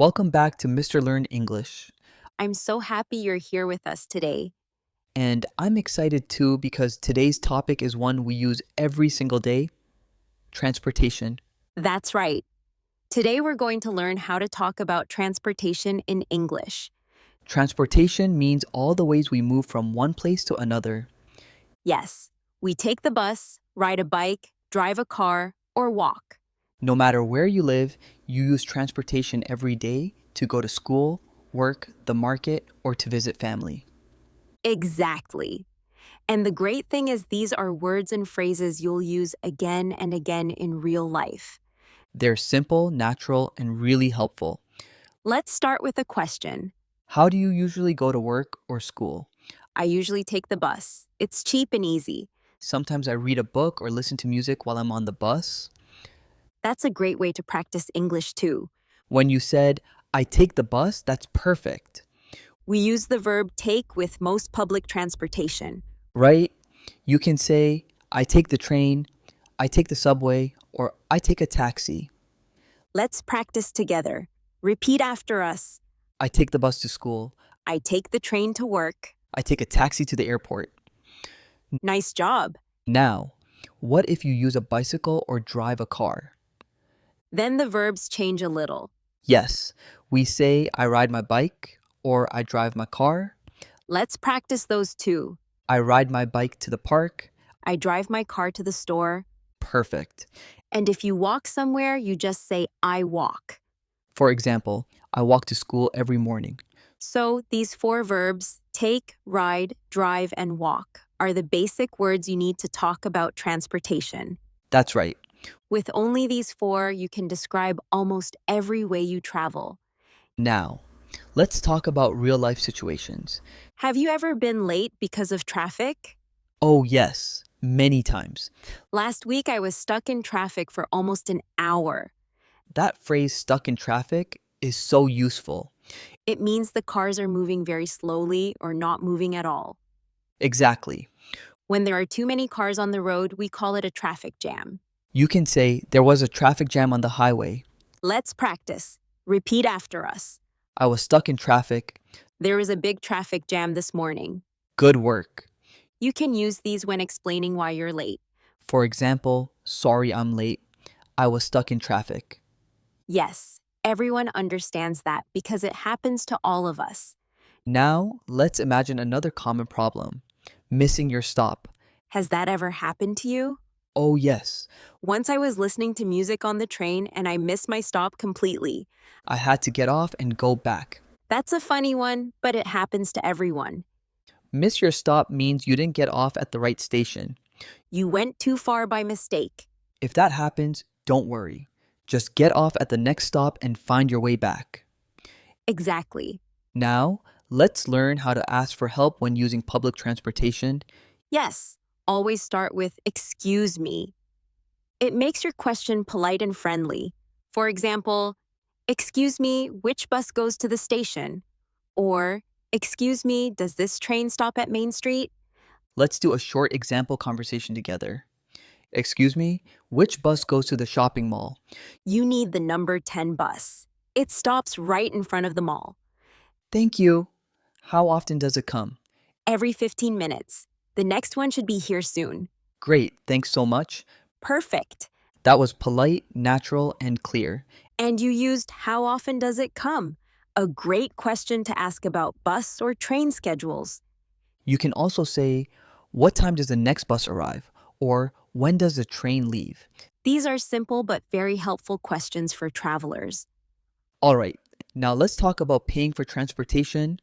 Welcome back to Mr. Learn English. I'm so happy you're here with us today. And I'm excited too because today's topic is one we use every single day transportation. That's right. Today we're going to learn how to talk about transportation in English. Transportation means all the ways we move from one place to another. Yes, we take the bus, ride a bike, drive a car, or walk. No matter where you live, you use transportation every day to go to school, work, the market, or to visit family. Exactly. And the great thing is, these are words and phrases you'll use again and again in real life. They're simple, natural, and really helpful. Let's start with a question. How do you usually go to work or school? I usually take the bus. It's cheap and easy. Sometimes I read a book or listen to music while I'm on the bus. That's a great way to practice English too. When you said, I take the bus, that's perfect, We use the verb take with most public transportation. right? You can say, I take the train, I take the subway, or I take a taxi. Let's practice together. Repeat after us. I take the bus to school. I take the train to work. I take a taxi to the airport. Nice job. Now, what if you use a bicycle or drive a car? Then the verbs change a little. Yes, we say, I ride my bike or I drive my car. Let's practice those too. I ride my bike to the park. I drive my car to the store. Perfect. And if you walk somewhere, you just say, I walk. For example, I walk to school every morning. So these four verbs, take, ride, drive, and walk, are the basic words you need to talk about transportation. That's right. With only these four, you can describe almost every way you travel. Now, let's talk about real life situations. Have you ever been late because of traffic? Oh, yes, many times. Last week, I was stuck in traffic for almost an hour. That phrase stuck in traffic is so useful. It means the cars are moving very slowly or not moving at all. Exactly. When there are too many cars on the road, we call it a traffic jam. You can say, there was a traffic jam on the highway. Let's practice. Repeat after us. I was stuck in traffic. There was a big traffic jam this morning. Good work. You can use these when explaining why you're late. For example, sorry I'm late. I was stuck in traffic. Yes, everyone understands that because it happens to all of us. Now, let's imagine another common problem missing your stop. Has that ever happened to you? Oh, yes. Once I was listening to music on the train and I missed my stop completely. I had to get off and go back. That's a funny one, but it happens to everyone. Miss your stop means you didn't get off at the right station. You went too far by mistake. If that happens, don't worry. Just get off at the next stop and find your way back. Exactly. Now, let's learn how to ask for help when using public transportation. Yes, always start with excuse me. It makes your question polite and friendly. For example, excuse me, which bus goes to the station? Or, excuse me, does this train stop at Main Street? Let's do a short example conversation together. Excuse me, which bus goes to the shopping mall? You need the number 10 bus. It stops right in front of the mall. Thank you. How often does it come? Every 15 minutes. The next one should be here soon. Great, thanks so much. Perfect. That was polite, natural, and clear. And you used how often does it come? A great question to ask about bus or train schedules. You can also say, what time does the next bus arrive? Or when does the train leave? These are simple but very helpful questions for travelers. All right, now let's talk about paying for transportation.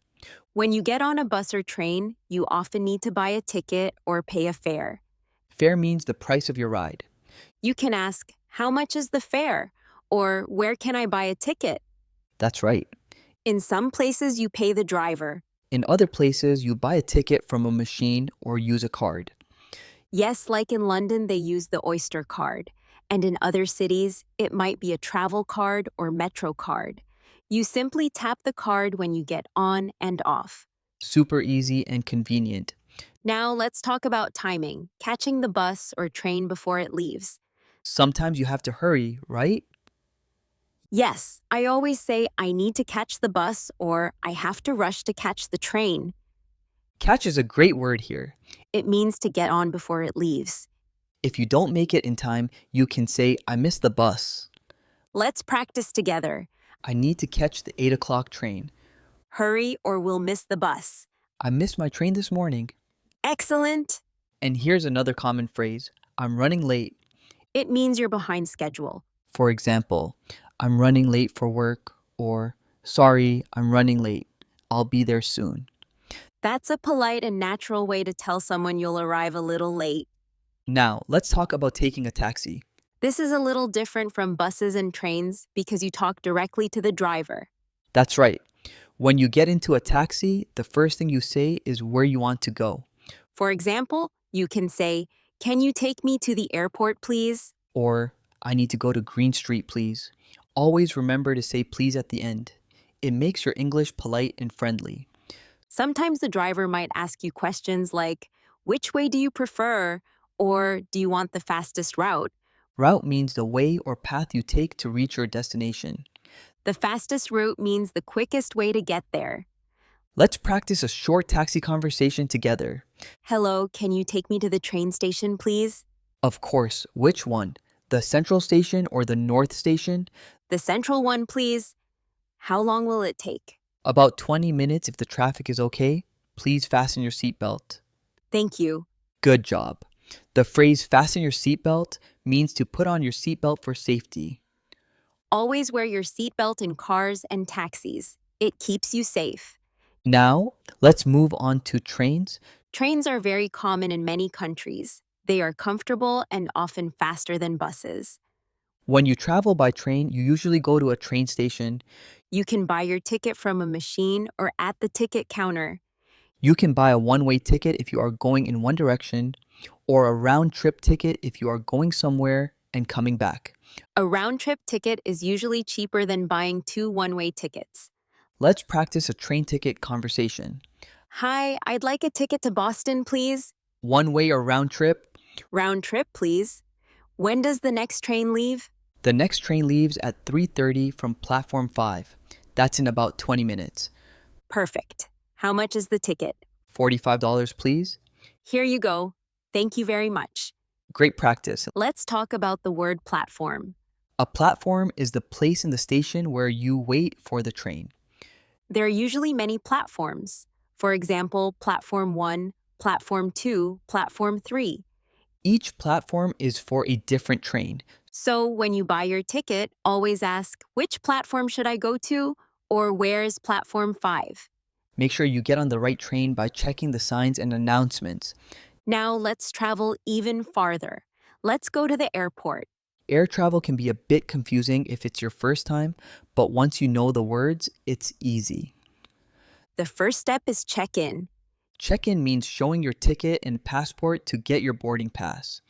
When you get on a bus or train, you often need to buy a ticket or pay a fare. Fare means the price of your ride. You can ask, how much is the fare? Or where can I buy a ticket? That's right. In some places, you pay the driver. In other places, you buy a ticket from a machine or use a card. Yes, like in London, they use the Oyster card. And in other cities, it might be a travel card or Metro card. You simply tap the card when you get on and off. Super easy and convenient. Now let's talk about timing, catching the bus or train before it leaves. Sometimes you have to hurry, right? Yes, I always say I need to catch the bus or I have to rush to catch the train. Catch is a great word here. It means to get on before it leaves. If you don't make it in time, you can say, I missed the bus. Let's practice together. I need to catch the 8 o'clock train. Hurry or we'll miss the bus. I missed my train this morning. Excellent. And here's another common phrase, I'm running late. It means you're behind schedule. For example, I'm running late for work, or sorry, I'm running late. I'll be there soon. That's a polite and natural way to tell someone you'll arrive a little late. Now, let's talk about taking a taxi. This is a little different from buses and trains because you talk directly to the driver. That's right. When you get into a taxi, the first thing you say is where you want to go, For example, you can say, "Can you take me to the airport, please?" or I need to go to Green Street, please. Always remember to say please at the end. It makes your English polite and friendly. Sometimes the driver might ask you questions like, "Which way do you prefer?" or "Do you want the fastest route?" Route means the way or path you take to reach your destination. The fastest route means the quickest way to get there. Let's practice a short taxi conversation together. "Hello, can you take me to the train station, please?" Of course, which one? The Central Station or the North Station? "The central one, please." "How long will it take?" About 20 minutes if the traffic is okay. Please fasten your seatbelt. "Thank you." Good job. The phrase fasten your seatbelt means to put on your seatbelt for safety. Always wear your seatbelt in cars and taxis. It keeps you safe. Now, let's move on to trains. Trains are very common in many countries. They are comfortable and often faster than buses. When you travel by train, you usually go to a train station. You can buy your ticket from a machine or at the ticket counter. You can buy a one-way ticket if you are going in one direction, or a round-trip ticket if you are going somewhere and coming back. A round-trip ticket is usually cheaper than buying two one-way tickets. Let's practice a train ticket conversation. "Hi, I'd like a ticket to Boston, please." One way or round trip? "Round trip, please." "When does the next train leave?" The next train leaves at 3:30 from platform 5. That's in about 20 minutes. Perfect. How much is the ticket? $45, please. Here you go. Thank you very much. Great practice. Let's talk about the word platform. A platform is the place in the station where you wait for the train. There are usually many platforms. For example, platform 1, platform 2, platform 3. Each platform is for a different train. So when you buy your ticket, always ask, "Which platform should I go to?" or "Where is platform 5?" Make sure you get on the right train by checking the signs and announcements. Now let's travel even farther. Let's go to the airport. Air travel can be a bit confusing if it's your first time, but once you know the words, it's easy. The first step is check-in. Check-in means showing your ticket and passport to get your boarding pass.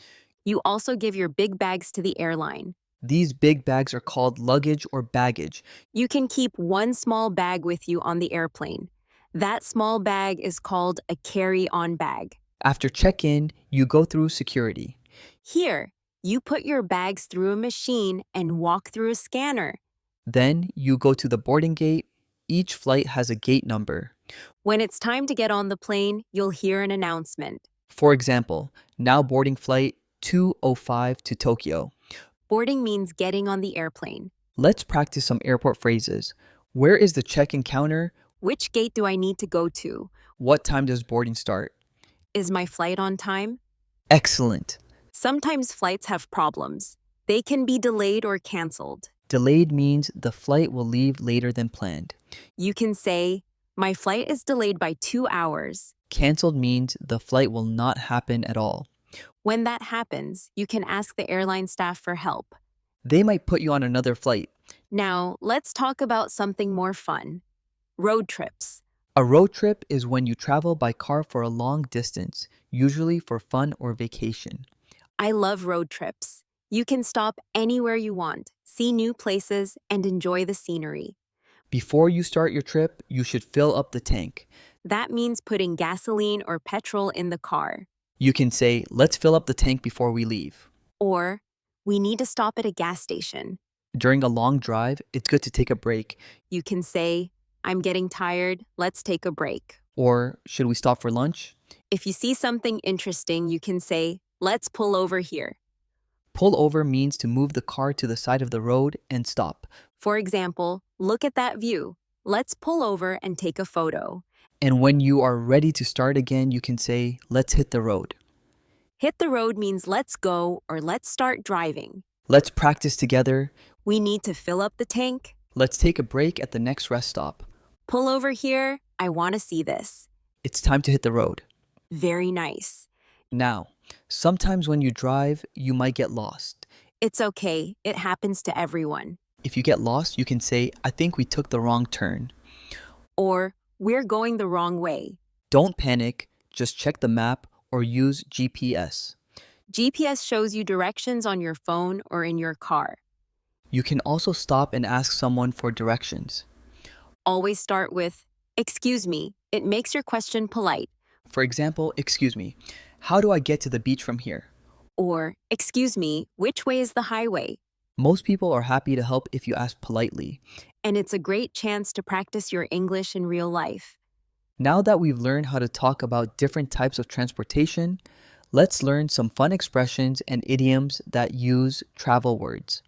You also give your big bags to the airline. These big bags are called luggage or baggage. You can keep one small bag with you on the airplane. That small bag is called a carry-on bag. After check-in, you go through security. Here, you put your bags through a machine and walk through a scanner. Then you go to the boarding gate. Each flight has a gate number. When it's time to get on the plane, you'll hear an announcement. For example, now boarding flight 205 to Tokyo. Boarding means getting on the airplane. Let's practice some airport phrases. Where is the check-in counter? Which gate do I need to go to? What time does boarding start? Is my flight on time? Excellent. Sometimes flights have problems. They can be delayed or canceled. Delayed means the flight will leave later than planned. You can say, "My flight is delayed by 2 hours." Canceled means the flight will not happen at all. When that happens, you can ask the airline staff for help. They might put you on another flight. Now, let's talk about something more fun. Road trips. A road trip is when you travel by car for a long distance, usually for fun or vacation. I love road trips. You can stop anywhere you want, see new places, and enjoy the scenery. Before you start your trip, you should fill up the tank. That means putting gasoline or petrol in the car. You can say, let's fill up the tank before we leave. Or, "We need to stop at a gas station." During a long drive, it's good to take a break. You can say, I'm getting tired, let's take a break. Or should we stop for lunch? If you see something interesting, you can say, let's pull over here. Pull over means to move the car to the side of the road and stop. For example, look at that view. Let's pull over and take a photo. And when you are ready to start again, you can say, let's hit the road. Hit the road means let's go or let's start driving. Let's practice together. We need to fill up the tank. Let's take a break at the next rest stop. Pull over here. I want to see this. It's time to hit the road. Very nice. Now, sometimes when you drive, you might get lost. It's okay. It happens to everyone. If you get lost, you can say, I think we took the wrong turn. Or, we're going the wrong way. Don't panic, just check the map or use GPS. GPS shows you directions on your phone or in your car. You can also stop and ask someone for directions. Always start with, excuse me. It makes your question polite. For example, excuse me, how do I get to the beach from here? Or, excuse me, which way is the highway? Most people are happy to help if you ask politely. And it's a great chance to practice your English in real life. Now that we've learned how to talk about different types of transportation, let's learn some fun expressions and idioms that use travel words.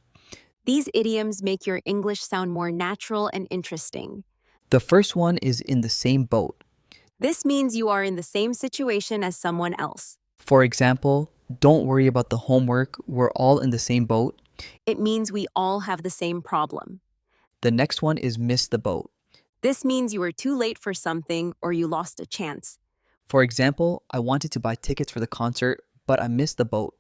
These idioms make your English sound more natural and interesting. The first one is in the same boat. This means you are in the same situation as someone else. For example, don't worry about the homework, we're all in the same boat. It means we all have the same problem. The next one is miss the boat. This means you were too late for something or you lost a chance. For example, I wanted to buy tickets for the concert, but I missed the boat.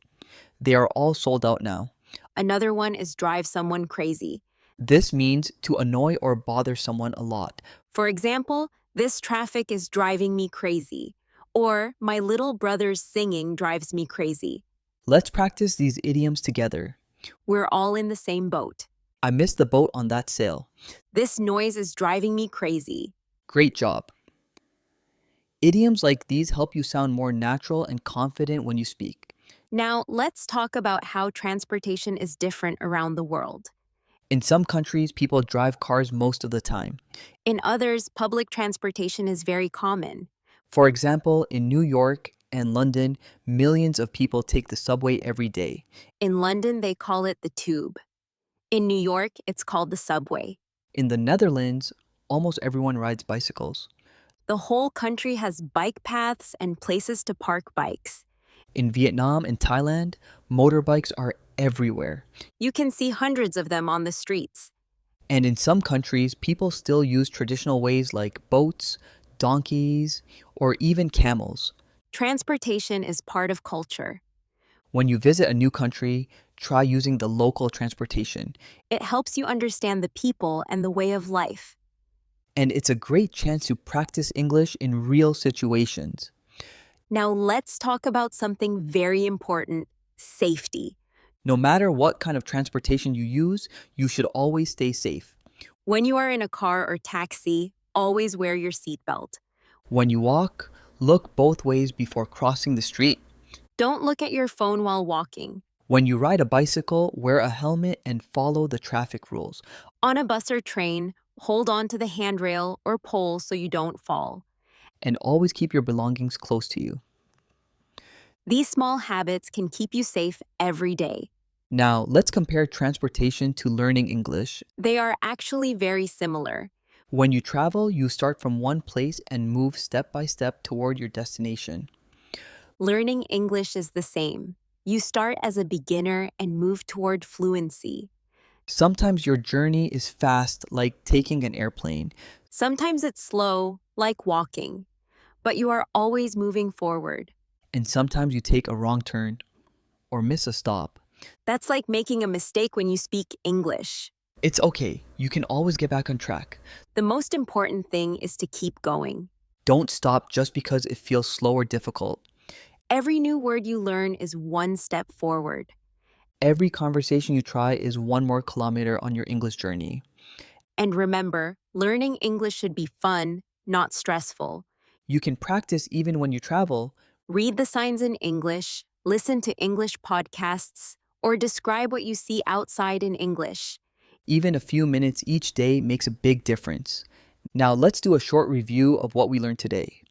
They are all sold out now. Another one is drive someone crazy. This means to annoy or bother someone a lot. For example, this traffic is driving me crazy. Or my little brother's singing drives me crazy. Let's practice these idioms together. We're all in the same boat. I missed the boat on that sail. This noise is driving me crazy. Great job. Idioms like these help you sound more natural and confident when you speak. Now, let's talk about how transportation is different around the world. In some countries, people drive cars most of the time. In others, public transportation is very common. For example, in New York and London, millions of people take the subway every day. In London, they call it the tube. In New York, it's called the subway. In the Netherlands, almost everyone rides bicycles. The whole country has bike paths and places to park bikes. In Vietnam and Thailand, motorbikes are everywhere. You can see hundreds of them on the streets. And in some countries, people still use traditional ways like boats, donkeys, or even camels. Transportation is part of culture. When you visit a new country, try using the local transportation. It helps you understand the people and the way of life. And it's a great chance to practice English in real situations. Now let's talk about something very important, safety. No matter what kind of transportation you use, you should always stay safe. When you are in a car or taxi, always wear your seatbelt. When you walk, look both ways before crossing the street. Don't look at your phone while walking. When you ride a bicycle, wear a helmet and follow the traffic rules. On a bus or train, hold on to the handrail or pole so you don't fall. And always keep your belongings close to you. These small habits can keep you safe every day. Now, let's compare transportation to learning English. They are actually very similar. When you travel, you start from one place and move step by step toward your destination. Learning English is the same. You start as a beginner and move toward fluency. Sometimes your journey is fast, like taking an airplane. Sometimes it's slow, like walking. But you are always moving forward. And sometimes you take a wrong turn or miss a stop. That's like making a mistake when you speak English. It's okay. You can always get back on track. The most important thing is to keep going. Don't stop just because it feels slow or difficult. Every new word you learn is one step forward. Every conversation you try is one more kilometer on your English journey. And remember, learning English should be fun, not stressful. You can practice even when you travel. Read the signs in English, listen to English podcasts, or describe what you see outside in English. Even a few minutes each day makes a big difference. Now, let's do a short review of what we learned today.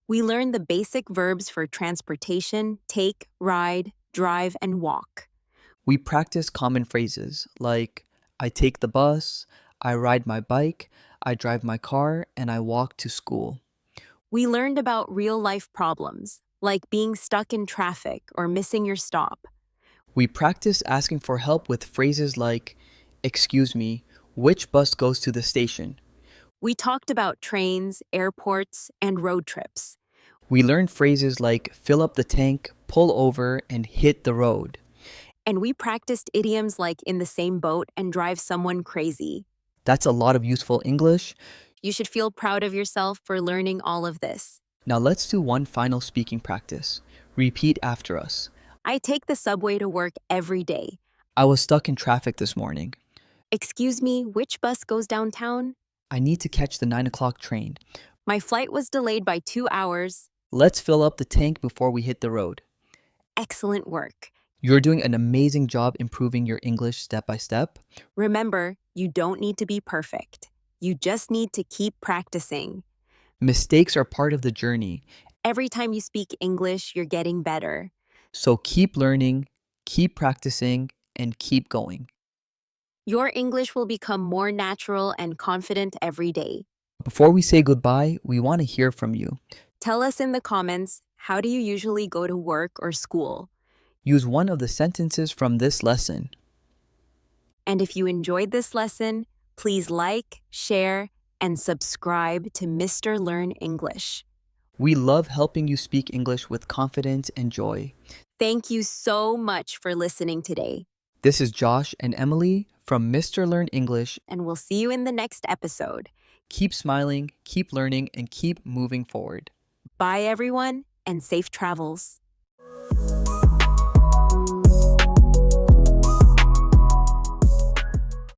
We learned the basic verbs for transportation, take, ride, drive, and walk. We practiced common phrases like I take the bus, I ride my bike, I drive my car, and I walk to school. We learned about real life problems, like being stuck in traffic or missing your stop. We practiced asking for help with phrases like, excuse me, which bus goes to the station? We talked about trains, airports, and road trips. We learned phrases like fill up the tank, pull over, and hit the road. And we practiced idioms like in the same boat and drive someone crazy. That's a lot of useful English. You should feel proud of yourself for learning all of this. Now let's do one final speaking practice. Repeat after us. I take the subway to work every day. I was stuck in traffic this morning. Excuse me, which bus goes downtown? I need to catch the 9 o'clock train. My flight was delayed by 2 hours. Let's fill up the tank before we hit the road. Excellent work. You're doing an amazing job improving your English step by step. Remember, you don't need to be perfect. You just need to keep practicing. Mistakes are part of the journey, Every time you speak English, you're getting better. so keep learning, keep practicing, and keep going. Your English will become more natural and confident every day. Before we say goodbye, we want to hear from you. Tell us in the comments, how do you usually go to work or school? Use one of the sentences from this lesson. And if you enjoyed this lesson, please like, share, and subscribe to Mr. Learn English. We love helping you speak English with confidence and joy. Thank you so much for listening today, This is Josh and Emily from Mr. Learn English. and we'll see you in the next episode. Keep smiling, keep learning, and keep moving forward. Bye, everyone, and safe travels.